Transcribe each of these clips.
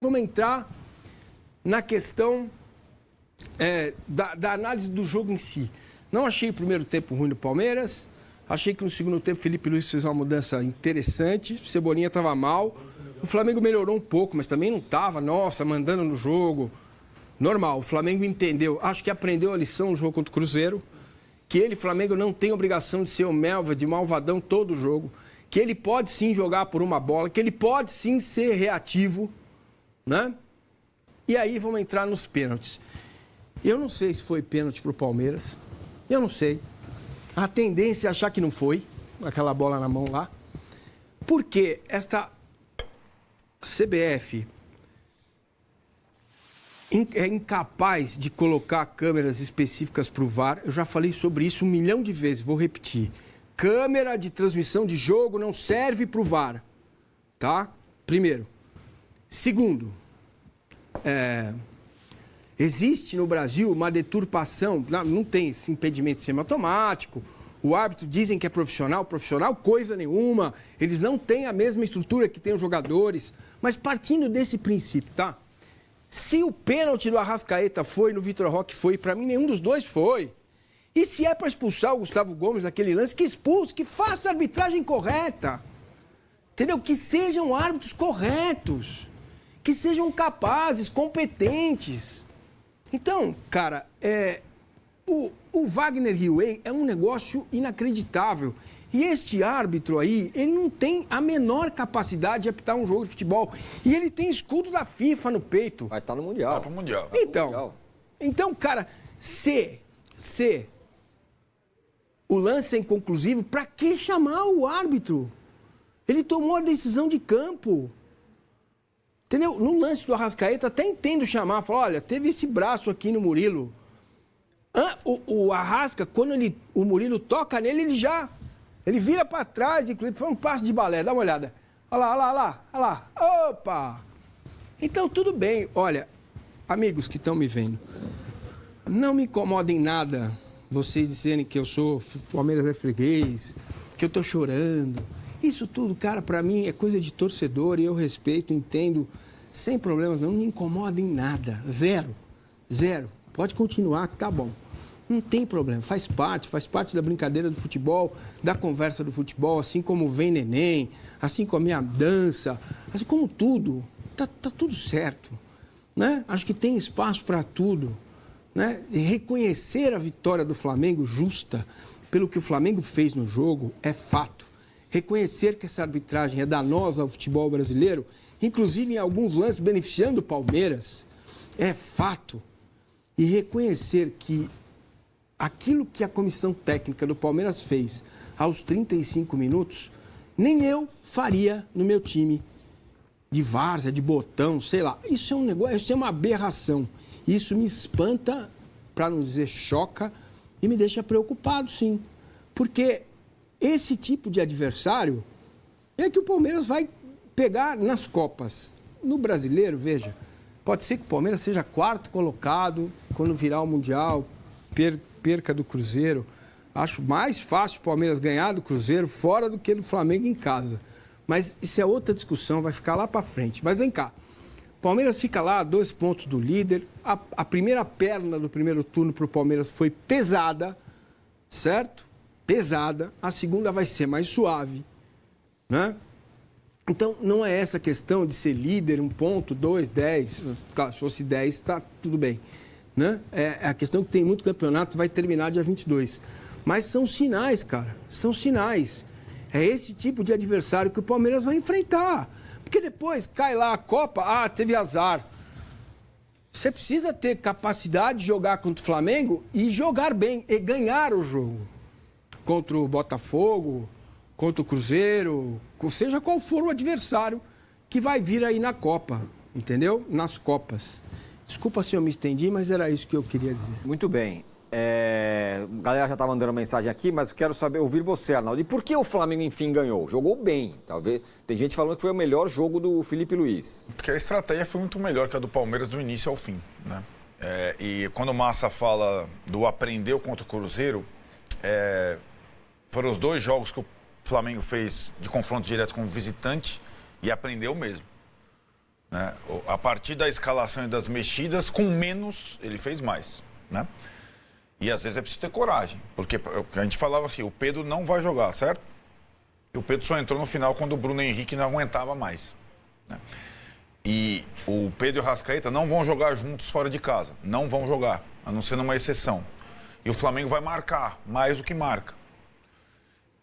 Vamos entrar na questão da análise do jogo em si. Não achei o primeiro tempo ruim do Palmeiras. Achei que no segundo tempo o Felipe Luiz fez uma mudança interessante. O Cebolinha estava mal. O Flamengo melhorou um pouco, mas também não estava, mandando no jogo. Normal, o Flamengo entendeu. Acho que aprendeu a lição no jogo contra o Cruzeiro. Que ele, Flamengo, não tem obrigação de ser o Melva, de malvadão todo jogo. Que ele pode sim jogar por uma bola. Que ele pode sim ser reativo. Né? E aí vamos entrar nos pênaltis. Eu não sei se foi pênalti para o Palmeiras. Eu não sei. A tendência é achar que não foi, aquela bola na mão lá. Porque esta CBF é incapaz de colocar câmeras específicas para o VAR. Eu já falei sobre isso 1 milhão de vezes, vou repetir. Câmera de transmissão de jogo não serve para o VAR. Tá? Primeiro. Segundo, existe no Brasil uma deturpação, não tem esse impedimento semiautomático, o árbitro dizem que é profissional coisa nenhuma, eles não têm a mesma estrutura que tem os jogadores, mas partindo desse princípio, tá? Se o pênalti do Arrascaeta foi, no Vitor Roque foi, pra mim nenhum dos dois foi. E se é pra expulsar o Gustavo Gomes naquele lance, que expulse, que faça a arbitragem correta. Entendeu? Que sejam árbitros corretos. Que sejam capazes, competentes. Então, cara, o Wagner Hiway é um negócio inacreditável. E este árbitro aí, ele não tem a menor capacidade de apitar um jogo de futebol. E ele tem escudo da FIFA no peito. Vai estar no Mundial. Vai pro Mundial. Então, cara, se o lance é inconclusivo, pra que chamar o árbitro? Ele tomou a decisão de campo. Entendeu? No lance do Arrascaeta, até entendo chamar, falar, olha, teve esse braço aqui no Murilo. O Arrasca, quando o Murilo toca nele, ele vira para trás, inclusive, foi um passo de balé, dá uma olhada. Olha lá. Opa! Então, tudo bem. Olha, amigos que estão me vendo, não me incomodem nada vocês dizerem que eu sou Palmeiras é freguês, que eu tô chorando. Isso tudo, cara, pra mim é coisa de torcedor e eu respeito, entendo, sem problemas, não me incomoda em nada. Zero. Pode continuar que tá bom. Não tem problema, faz parte da brincadeira do futebol, da conversa do futebol, assim como vem neném, assim como a minha dança, assim como tudo. Tá tudo certo, né? Acho que tem espaço para tudo, né? E reconhecer a vitória do Flamengo justa pelo que o Flamengo fez no jogo é fato. Reconhecer que essa arbitragem é danosa ao futebol brasileiro, inclusive em alguns lances beneficiando o Palmeiras, é fato. E reconhecer que aquilo que a comissão técnica do Palmeiras fez aos 35 minutos, nem eu faria no meu time de várzea, de botão, sei lá. Isso é um negócio, isso é uma aberração. Isso me espanta, para não dizer choca, e me deixa preocupado, sim. Porque esse tipo de adversário é que o Palmeiras vai pegar nas Copas. No Brasileiro, veja, pode ser que o Palmeiras seja quarto colocado quando virar o Mundial, perca do Cruzeiro. Acho mais fácil o Palmeiras ganhar do Cruzeiro fora do que do Flamengo em casa. Mas isso é outra discussão, vai ficar lá para frente. Mas vem cá, o Palmeiras fica lá a 2 pontos do líder. A primeira perna do primeiro turno para o Palmeiras foi pesada, certo? Pesada, a segunda vai ser mais suave, né? Então, não é essa questão de ser líder, 1 ponto, 2, 10, claro, se fosse 10, tá tudo bem, né? É a questão que tem muito campeonato, vai terminar dia 22, mas são sinais, cara, são sinais, é esse tipo de adversário que o Palmeiras vai enfrentar, porque depois cai lá a Copa, teve azar. Você precisa ter capacidade de jogar contra o Flamengo e jogar bem, e ganhar o jogo. Contra o Botafogo, contra o Cruzeiro, seja qual for o adversário que vai vir aí na Copa, entendeu? Nas Copas. Desculpa se eu me estendi, mas era isso que eu queria dizer. Muito bem. A galera já está mandando mensagem aqui, mas eu quero ouvir você, Arnaldo. E por que o Flamengo, enfim, ganhou? Jogou bem, talvez. Tem gente falando que foi o melhor jogo do Felipe Luiz. Porque a estratégia foi muito melhor que a do Palmeiras do início ao fim, né? E quando o Massa fala do aprendeu contra o Cruzeiro, foram os 2 jogos que o Flamengo fez de confronto direto com o visitante e aprendeu mesmo. né? A partir da escalação e das mexidas, com menos, ele fez mais, né? E às vezes é preciso ter coragem, porque a gente falava aqui, o Pedro não vai jogar, certo? E o Pedro só entrou no final quando o Bruno Henrique não aguentava mais, né? E o Pedro e o Arrascaeta não vão jogar juntos fora de casa, não vão jogar, a não ser numa exceção. E o Flamengo vai marcar mais do que marca.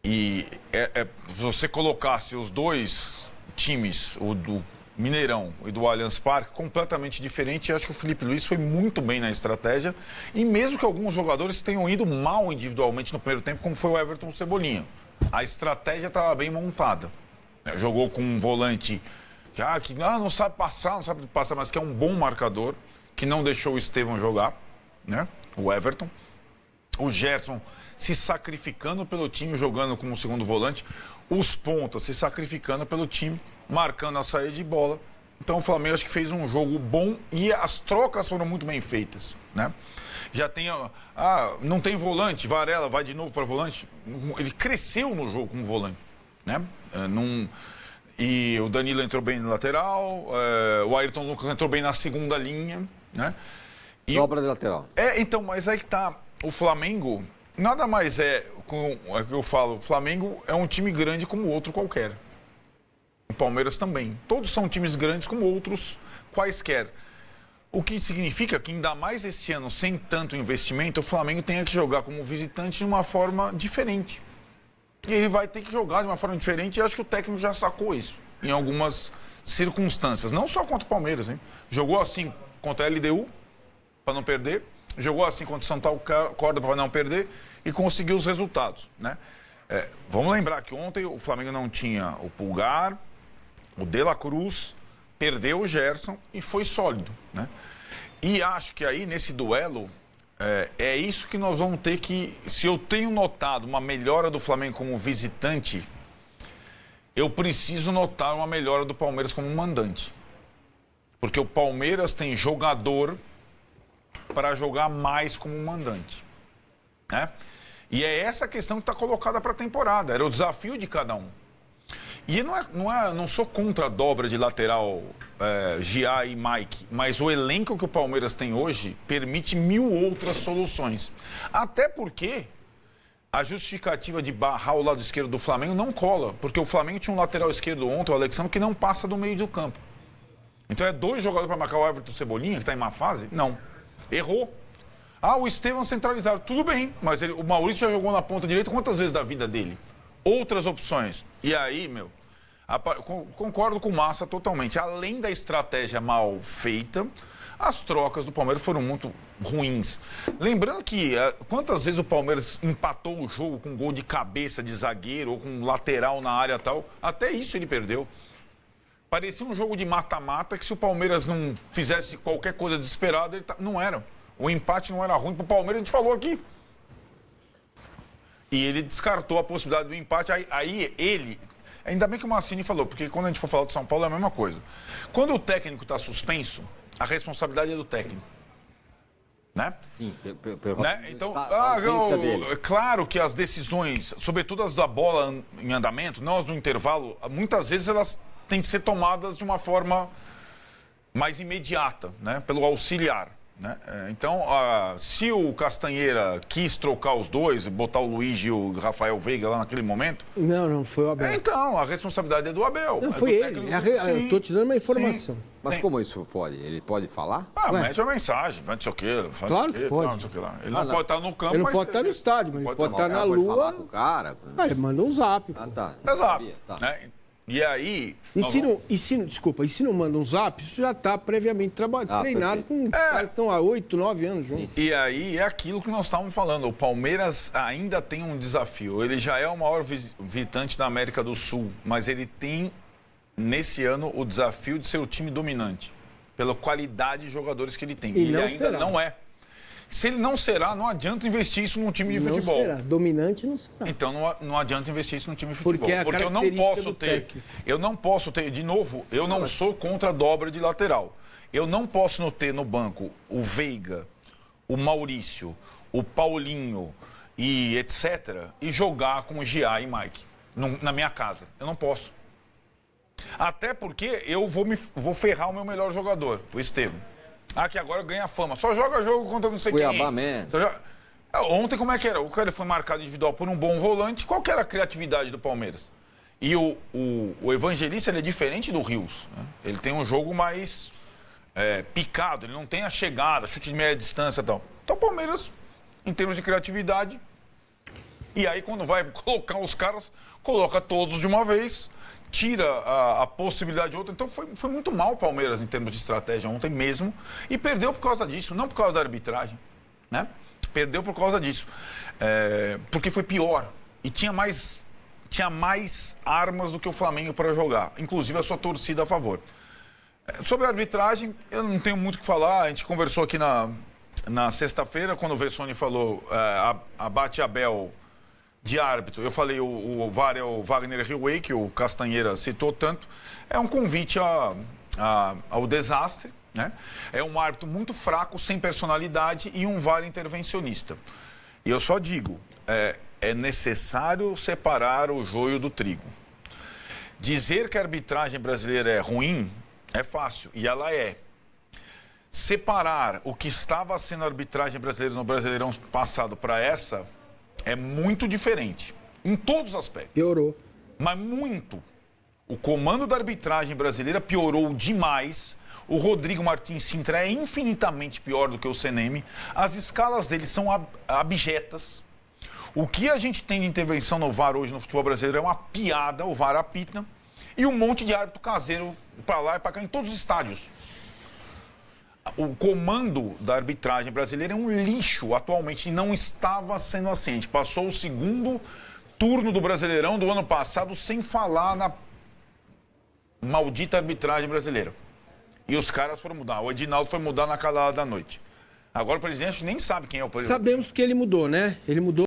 E se você colocasse os dois times, o do Mineirão e do Allianz Parque, completamente diferente, acho que o Felipe Luiz foi muito bem na estratégia. E mesmo que alguns jogadores tenham ido mal individualmente no primeiro tempo, como foi o Everton Cebolinha, a estratégia estava bem montada. Jogou com um volante que não sabe passar, mas que é um bom marcador, que não deixou o Estevão jogar, né? O Everton. O Gerson se sacrificando pelo time, jogando como segundo volante. Os pontas se sacrificando pelo time, marcando a saída de bola. Então o Flamengo acho que fez um jogo bom e as trocas foram muito bem feitas, né? Já tem... não tem volante, Varela vai de novo para volante. Ele cresceu no jogo como volante, né? E o Danilo entrou bem no lateral, o Ayrton Lucas entrou bem na segunda linha, né? Dobra de lateral. Então, mas aí que tá. O Flamengo, nada mais é que eu falo, o Flamengo é um time grande como outro qualquer. O Palmeiras também. Todos são times grandes como outros quaisquer. O que significa que, ainda mais esse ano, sem tanto investimento, o Flamengo tenha que jogar como visitante de uma forma diferente. E ele vai ter que jogar de uma forma diferente e acho que o técnico já sacou isso em algumas circunstâncias. Não só contra o Palmeiras, hein? Jogou assim contra a LDU, para não perder. Jogou assim contra o São Paulo, Córdoba, para não perder. E conseguiu os resultados, né? Vamos lembrar que ontem o Flamengo não tinha o Pulgar, o De La Cruz, perdeu o Gerson e foi sólido, né? E acho que aí, nesse duelo... É isso que nós vamos ter que... Se eu tenho notado uma melhora do Flamengo como visitante, eu preciso notar uma melhora do Palmeiras como mandante. Porque o Palmeiras tem jogador para jogar mais como mandante, né? E é essa questão que está colocada para a temporada. Era o desafio de cada um. E não sou contra a dobra de lateral Gia e Mike, mas o elenco que o Palmeiras tem hoje permite 1000 outras soluções. Até porque a justificativa de barrar o lado esquerdo do Flamengo não cola, porque o Flamengo tinha um lateral esquerdo ontem, o Alexandre, que não passa do meio do campo. Então é 2 jogadores para marcar o Everton Cebolinha, que está em má fase? Não. Errou. O Estevão centralizado. Tudo bem, mas o Maurício já jogou na ponta direita quantas vezes da vida dele? Outras opções. E aí, concordo com o Massa totalmente. Além da estratégia mal feita, as trocas do Palmeiras foram muito ruins. Lembrando que quantas vezes o Palmeiras empatou o jogo com gol de cabeça de zagueiro ou com lateral na área tal, até isso ele perdeu. Parecia um jogo de mata-mata que se o Palmeiras não fizesse qualquer coisa desesperada, não era. O empate não era ruim para o Palmeiras, a gente falou aqui. E ele descartou a possibilidade do empate. Aí ele... Ainda bem que o Massini falou, porque quando a gente for falar do São Paulo é a mesma coisa. Quando o técnico está suspenso, a responsabilidade é do técnico. Né? Sim, né? Então, claro que as decisões, sobretudo as da bola em andamento, não as do intervalo, muitas vezes elas têm que ser tomadas de uma forma mais imediata, né? Pelo auxiliar. Né? Então, se o Castanheira quis trocar os dois, botar o Luiz e o Rafael Veiga lá naquele momento... Não foi o Abel. Então, a responsabilidade é do Abel. Não, foi ele. Eu estou te dando uma informação. Sim. Mas como isso pode? Ele pode falar? Mete uma mensagem, não sei o quê. Claro que pode. Não sei o que lá. Ele não pode estar no campo, ele não pode estar no estádio, mas ele pode estar na lua. Pode falar com o cara. Ele manda um zap. Tá. Exato. Né? E aí... E se não manda um zap, isso já está previamente treinado com caras que estão há 8, 9 anos juntos. E aí é aquilo que nós estávamos falando. O Palmeiras ainda tem um desafio. Ele já é o maior visitante da América do Sul, mas ele tem, nesse ano, o desafio de ser o time dominante, pela qualidade de jogadores que ele tem. E ele ainda não é. Se ele não será, não adianta investir isso num time de futebol. Não será, dominante não será. Então não adianta investir isso num time de futebol. Porque eu não posso ter, de novo, eu não sou contra a dobra de lateral. Eu não posso ter no banco o Veiga, o Maurício, o Paulinho e etc. e jogar com o Gia e Mike na minha casa. Eu não posso. Até porque eu vou ferrar o meu melhor jogador, o Estevão. Que agora ganha fama. Só joga jogo contra não sei Cuiabá, quem. man. Ontem, como é que era? O cara foi marcado individual por um bom volante. Qual que era a criatividade do Palmeiras? E o Evangelista, ele é diferente do Rios. Né? Ele tem um jogo mais picado. Ele não tem a chegada, chute de média distância e tal. Então, o Palmeiras, em termos de criatividade... E aí, quando vai colocar os caras, coloca todos de uma vez, tira a possibilidade de outra. Então, foi muito mal o Palmeiras em termos de estratégia ontem mesmo. E perdeu por causa disso, não por causa da arbitragem. Né? Perdeu por causa disso. Porque foi pior. E tinha mais armas do que o Flamengo para jogar. Inclusive a sua torcida a favor. Sobre a arbitragem, eu não tenho muito o que falar. A gente conversou aqui na sexta-feira, quando o Vessone falou abate Abel de árbitro. Eu falei, o VAR é o Wagner Hillway, que o Castanheira citou tanto. É um convite ao desastre, né? É um árbitro muito fraco, sem personalidade e um VAR intervencionista. E eu só digo, é necessário separar o joio do trigo. Dizer que a arbitragem brasileira é ruim é fácil, e ela é. Separar o que estava sendo a arbitragem brasileira no Brasileirão passado para essa é muito diferente, em todos os aspectos. Piorou. Mas muito. O comando da arbitragem brasileira piorou demais. O Rodrigo Martins Sintra é infinitamente pior do que o CNM. As escalas dele são abjetas. O que a gente tem de intervenção no VAR hoje no futebol brasileiro é uma piada, o VAR apita. E um monte de árbitro caseiro para lá e para cá em todos os estádios. O comando da arbitragem brasileira é um lixo atualmente e não estava sendo assim. A gente passou o segundo turno do Brasileirão do ano passado sem falar na maldita arbitragem brasileira. E os caras foram mudar. O Edinaldo foi mudar na calada da noite. Agora o presidente nem sabe quem é o presidente. Sabemos que ele mudou, né? Ele mudou.